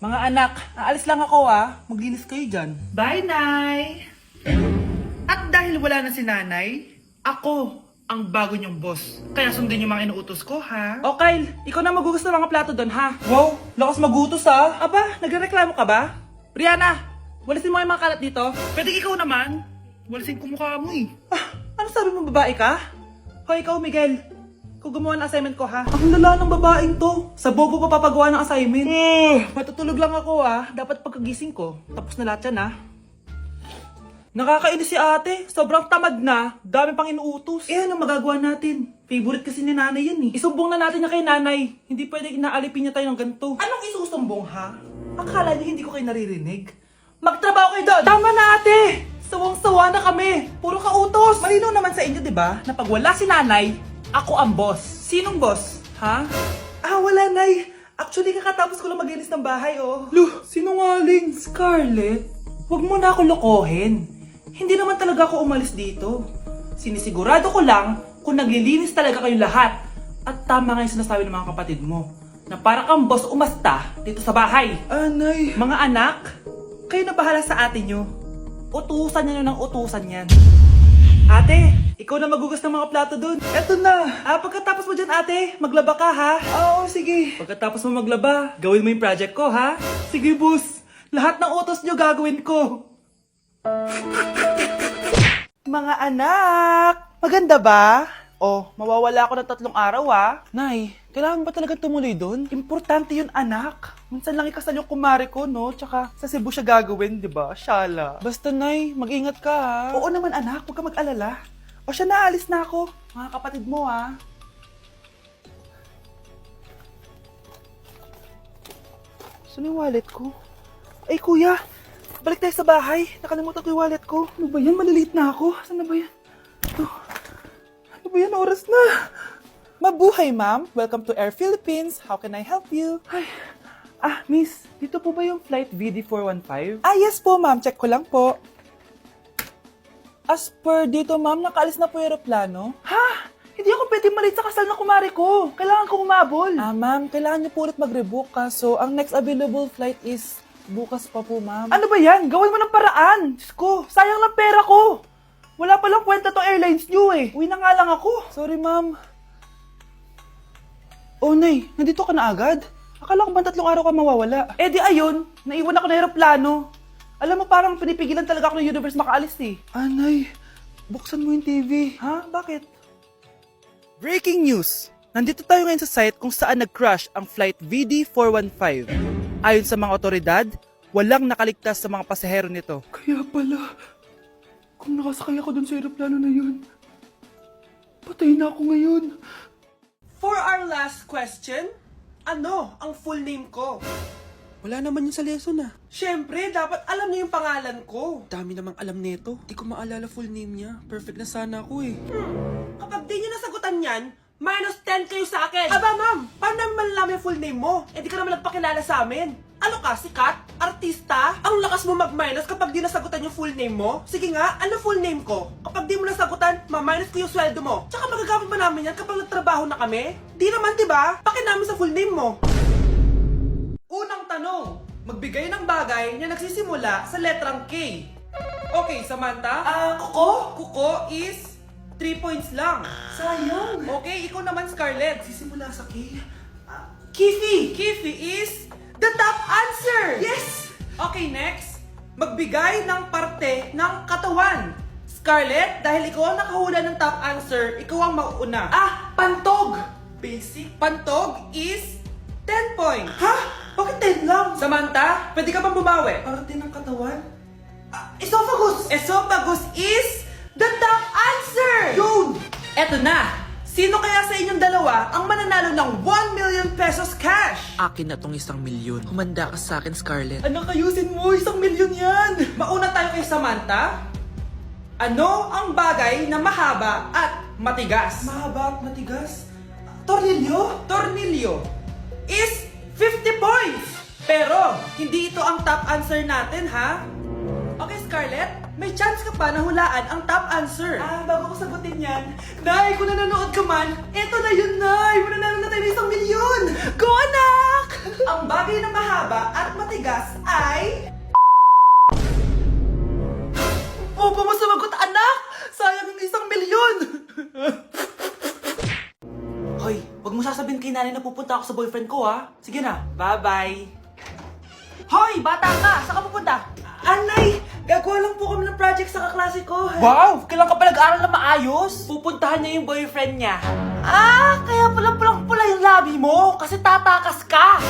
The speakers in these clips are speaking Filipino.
Mga anak, aalis lang ako Maglinis kayo dyan. Bye, Nay! At dahil wala na si Nanay, ako ang bago niyong boss. Kaya sundin yung mga inuutos ko, ha? O Kyle, ikaw na magugas ng mga plato doon ha. Wow, lakas magutos Aba, nagrereklamo ka ba? Brianna, walisin mo yung mga kalat dito. Pwede ikaw naman. Walisin ko mukha mo eh. Ano sabi mo, babae ka? Hoy, ikaw Miguel, ikaw gumawa ng assignment ko ha. Ang lala ng babaeng to. Sa bobo pa papagawa ng assignment. Matutulog lang ako Dapat pagkagising ko, tapos na lahat yan Nakakainis si ate. Sobrang tamad na. Dami pang inuutos. Ano magagawa natin? Favorite kasi ni nanay yan Isumbong na natin niya kay nanay. Hindi pwede inaalipin niya tayo ng ganito. Anong isusumbong ha? Akala niyo hindi ko kayo naririnig? Magtrabaho kayo doon! Tama na ate! Sawang-sawa na kami. Puro kautos. Malinaw naman sa inyo, di ba? Na pag wala si nanay, ako ang boss. Sinong boss? Ha? Wala nay. Actually, kakatapos ko lang maglinis ng bahay Luh, sinungaling. Scarlett, huwag mo na ako lokohin. Hindi naman talaga ako umalis dito. Sinisigurado ko lang kung naglilinis talaga kayo lahat. At tama nga yung sinasabi ng mga kapatid mo. Na para kang boss umasta dito sa bahay. Anay. Mga anak, kayo na bahala sa ate nyo. Utusan nyo ng utusan yan. Ate, ikaw na magugas ng mga plato dun. Eto na. Pagkatapos mo dyan ate, maglaba ka ha? Oo, sige. Pagkatapos mo maglaba, gawin mo yung project ko ha? Sige boss. Lahat ng utos nyo gagawin ko. Mga anak, maganda ba? Mawawala ako ng 3 araw Nay, kailangan ba talaga tumuloy doon? Importante yun anak. Minsan lang ikasal yung kumare ko no, tsaka sa Cebu siya gagawin, di ba? Shala. Basta Nay, mag-ingat ka ha. Oo naman anak, huwag ka mag-alala. Siya na, alis na ako. Mga kapatid mo Saan yung wallet ko? Ay kuya, balik tayo sa bahay. Nakalimutan ko yung wallet ko. Ano ba yan? Maliliit na ako. Saan na ba yan? Ano ba yan? Oras na. Mabuhay, ma'am. Welcome to Air Philippines. How can I help you? Ay. Miss, dito po ba yung flight VD415? Yes po, ma'am. Check ko lang po. As per dito, ma'am, nakaalis na po yung aeroplano. Ha? Hindi ako pwede malit sa kasal na kumari ko. Kailangan ko umabol. Ma'am, kailangan niyo po ulit mag-rebook So, ang next available flight is bukas pa po, ma'am. Ano ba yan? Gawin mo ng paraan. Diyos ko, sayang lang pera ko. Wala palang kwenta to airlines nyo Uwi na nga lang ako. Sorry, ma'am. Nay, nandito ka na agad? Akala ko ba 3 araw ka mawawala? Di ayun, naiwan ako ng aeroplano. Alam mo, parang pinipigilan talaga ako ng universe makaalis Nay, buksan mo yung TV. Ha? Bakit? Breaking news! Nandito tayo ngayon sa site kung saan nag-crash ang flight VD415. Ayon sa mga otoridad, walang nakaligtas sa mga pasahero nito. Kaya pala, kung nakasakay ako dun sa aeroplano na yun, patay na ako ngayon. For our last question, ano ang full name ko? Wala naman yun sa lesson Siyempre, dapat alam niyo yung pangalan ko. Dami namang alam nito. Di ko maalala full name niya. Perfect na sana ako Kapag di niyo nasagutan yan, -10 kayo sa akin. Aba ma'am, paano namin malalaman yung full name mo? Di ka naman nagpakilala sa amin. Ano ka, sikat? Artista? Ang lakas mo mag-minus kapag di nasagutan yung full name mo? Sige nga, ano full name ko? Kapag di mo nasagutan, ma-minus ko yung sweldo mo. Tsaka magagamit ba namin yan kapag nagtrabaho na kami? Di naman, diba? Pakin namin sa full name mo. Unang tanong, magbigay ng bagay na nagsisimula sa letrang K. Okay, Samantha? Kuko? Kuko is 3 points lang. Sayang. Okay, ikaw naman, Scarlett. Sisimula sa K. Kifi. Kifi is the top answer. Yes. Okay, next. Magbigay ng parte ng katawan. Scarlett, dahil ikaw ang nakahula ng top answer, ikaw ang mauuna. Pantog. Basic. Pantog is 10 points. Ha? Bakit 10 lang? Samantha, pwede ka bang bumawi? Parte ng katawan? Esophagus! Esophagus is the top answer! Yun! Eto na! Sino kaya sa inyong dalawa ang mananalo ng 1 million pesos cash? Akin na tong 1,000,000. Humanda ka sa akin, Scarlett. Anak, ayusin mo! 1,000,000 yan! Mauna tayo kay Samantha. Ano ang bagay na mahaba at matigas? Mahaba at matigas? Tornilyo? Tornilyo is 50 points! Pero, hindi ito ang top answer natin, ha? Okay, Scarlett, may chance ka pa na hulaan ang top answer. Bago ko sagutin yan, Nay, kung nanonood ka man, eto na yun, Nay! Mananalo na tayo ng 1,000,000! Go, anak! Ang bagay na mahaba at matigas ay... Opo mo sumagot, anak! Sayang yung 1,000,000! Hoy, wag mo sasabihin kay nanay na pupunta ako sa boyfriend ko, ha? Sige na, bye-bye. Hoy, bata ka! Saan ka pupunta? Anay, gagawa lang po kami ng project sa kaklase ko. Wow! Kailan ka pa nag-aral na maayos? Pupuntahan niya yung boyfriend niya. Ah, kaya pala pulang-pula yung labi mo kasi tatakas ka.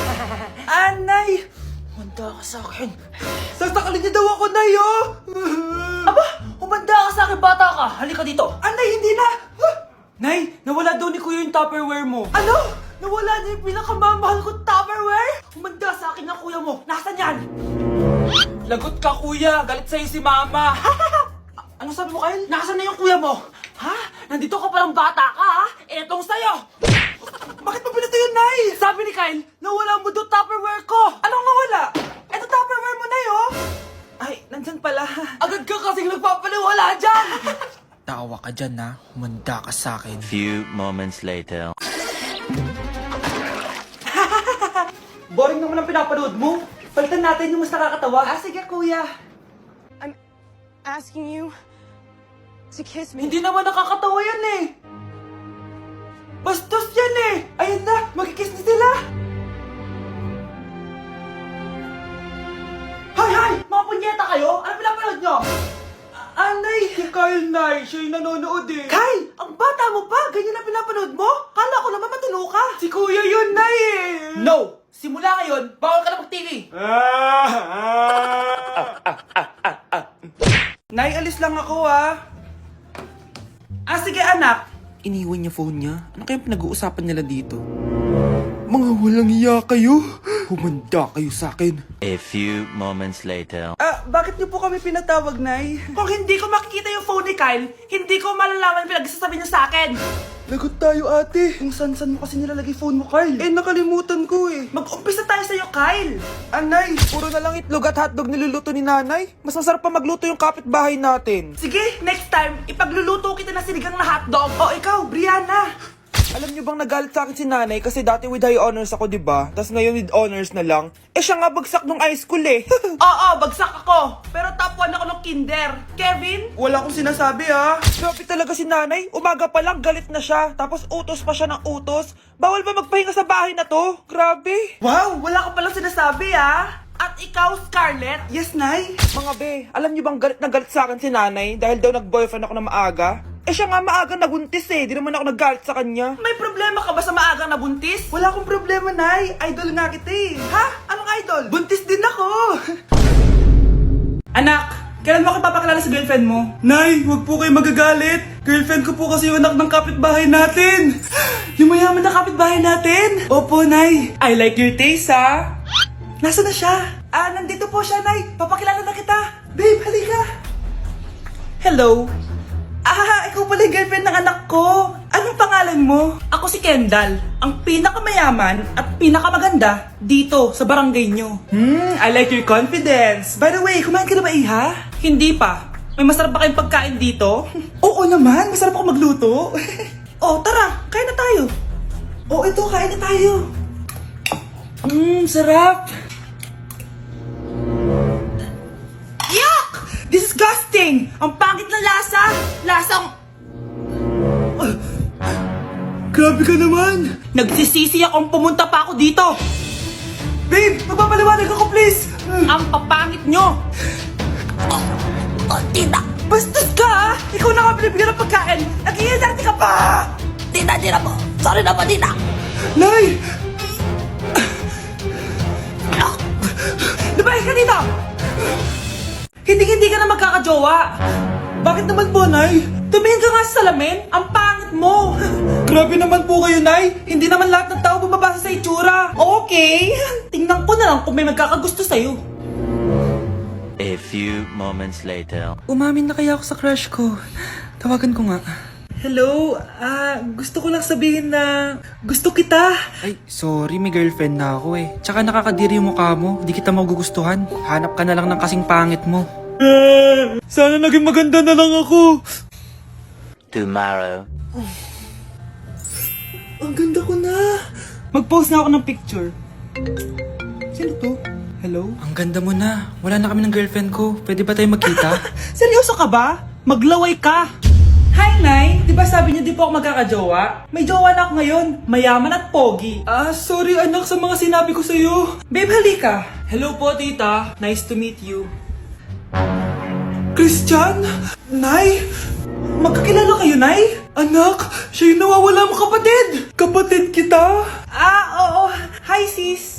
Anay, humanda ka sa akin. Sasakalin niya daw ako, Nay, oh! Aba, humanda ka sa akin, bata ka. Halika dito. Anay, hindi na. Nay, nawala daw ni Kuya yung Tupperware mo. Ano? Nawala niya yung pinakamamahal kong Tupperware? Humanda sa akin ng kuya mo. Nasaan yan? Lagot ka, kuya. Galit sa'yo si mama. Ano sabi mo, Kyle? Nasaan na yung kuya mo? Ha? Nandito ka palang bata ka, ha? Etong sa'yo. Bakit mo pinato yun, Nay? Sabi ni Kyle, nawala mo doon Tupperware ko. Anong nawala? Eto Tupperware mo, Nay, oh. Ay, nandyan pala. Agad ka kasing nagpapaliwala dyan. Tawa ka dyan, ha? Humanda ka sa akin. Few moments later. Boring naman ang pinapanood mo. Palitan natin yung mas nakakatawa. Ah, sige, kuya. I'm asking you to kiss me. Hindi naman nakakatawa yan eh. Bastos yan eh. Ayun na, magkikiss na sila. Hay, hay! Mga punyeta kayo? Ano pinapanood nyo? Anay! Si Kyle, Nay. Siya yung nanonood eh. Kyle! Ang bata mo pa! Ganyan na pinapanood mo? Kala ko naman matino ka. Si Kuya yun, Nay eh. No! Simula ngayon, bawal ka na mag-TV. Nay, alis lang ako ah. Ah, sige anak. Iniwan niya phone niya. Ano kayang pinag-uusapan nila dito? Mga walang iya kayo. Humanda kayo sa akin. A few moments later. Ah, bakit niyo po kami pinatawag, Nay? Kung hindi ko makikita yung phone ni Kyle, hindi ko malalaman pinagsasabi niyo sa akin. Lagot tayo, ate. Kung san-san mo kasi nilalagay phone mo, Carl. Eh, nakalimutan ko eh. Mag-umpisa tayo sa'yo, Kyle. Anay, puro na lang itlog at hotdog niluluto ni nanay. Mas masarap pa magluto yung kapitbahay natin. Sige, next time, ipagluluto kita na sinigang na hotdog. O ikaw, Brianna. Alam niyo bang nagalit sa akin si nanay kasi dati with high honors ako, di ba? Tapos ngayon with honors na lang. Eh siya nga bagsak nung high school eh. Oo, bagsak ako. Pero top 1 ako ng kinder. Kevin? Wala akong sinasabi ha. Grabe talaga si nanay. Umaga pa lang galit na siya. Tapos utos pa siya ng utos. Bawal ba magpahinga sa bahay na to? Grabe. Wow, wala ka palang sinasabi ah. At ikaw, Scarlett? Yes, Nay. Mga be, alam niyo bang galit na galit sa akin si nanay dahil daw nag-boyfriend ako na maaga? Eh siya nga maaga nabuntis eh, di naman ako naggalit sa kanya. May problema ka ba sa maagang nabuntis? Wala akong problema, Nay. Idol nga kita eh. Ha? Anong idol? Buntis din ako. Anak, kailan mo ako papakilala sa girlfriend mo? Nay, wag po kayo magagalit. Girlfriend ko po kasi yung anak ng kapitbahay natin. Yung mayaman na kapitbahay natin. Opo, Nay. I like your taste, ha? Nasaan na siya? Ah, nandito po siya, Nay. Papakilala na kita. Babe, halika. Hello. Ah, ikaw pala yung girlfriend ng anak ko. Anong pangalan mo? Ako si Kendall, ang pinakamayaman at pinakamaganda dito sa barangay nyo. I like your confidence. By the way, kumain ka na ba, Iha? Hindi pa. May masarap ba kayong pagkain dito? Oo naman, masarap ako magluto. Oh, tara, kain na tayo. Oo, ito, kain na tayo. Sarap. Yuck! Disgusting! Ang pangit na lasa! Lasang... Grabe ka naman. Nagsisisi akong pumunta pa ako dito! Babe, magpapaliwanag ako, please. Ang papangit nyo! Tita! Bastos ka ha! Ikaw na nga binibigyan ng pagkain! Nag-iinarte ka pa! Tita, po! Sorry na po, tita! Nay! Lumayas ka dito! Hindi ka na magkakajowa! Bakit naman po, Nay? Tumingin ka nga sa salamin! Ang pangit mo! Grabe naman po kayo, Nay. Hindi naman lahat ng tao bumabasa sa itsura. Okay! Tingnan ko na lang kung may magkakagusto sa'yo. A few moments later. Umamin na kaya ako sa crush ko. Tawagan ko nga. Hello, gusto ko lang sabihin na gusto kita. Ay, sorry, may girlfriend na ako eh. Tsaka nakakadiri yung mukha mo. Di kita magugustuhan. Hanap ka na lang ng kasing pangit mo. Sana naging maganda na lang ako. Tomorrow. Ang ganda ko na. Mag-post na ako ng picture. Sino to? Hello? Ang ganda mo na. Wala na kami ng girlfriend ko. Pwede ba tayo magkita? Seryoso ka ba? Maglaway ka! Hi, Nay! Di ba sabi niyo di po ako magkakajowa? May jowa na ako ngayon. Mayaman at pogi. Sorry anak sa mga sinabi ko sa'yo. Babe, halika. Hello po, tita. Nice to meet you. Christian? Nay? Magkakilala kayo, Nay? Anak, siya yung nawawala mo kapatid! Kapatid kita? Oo. Hi, sis.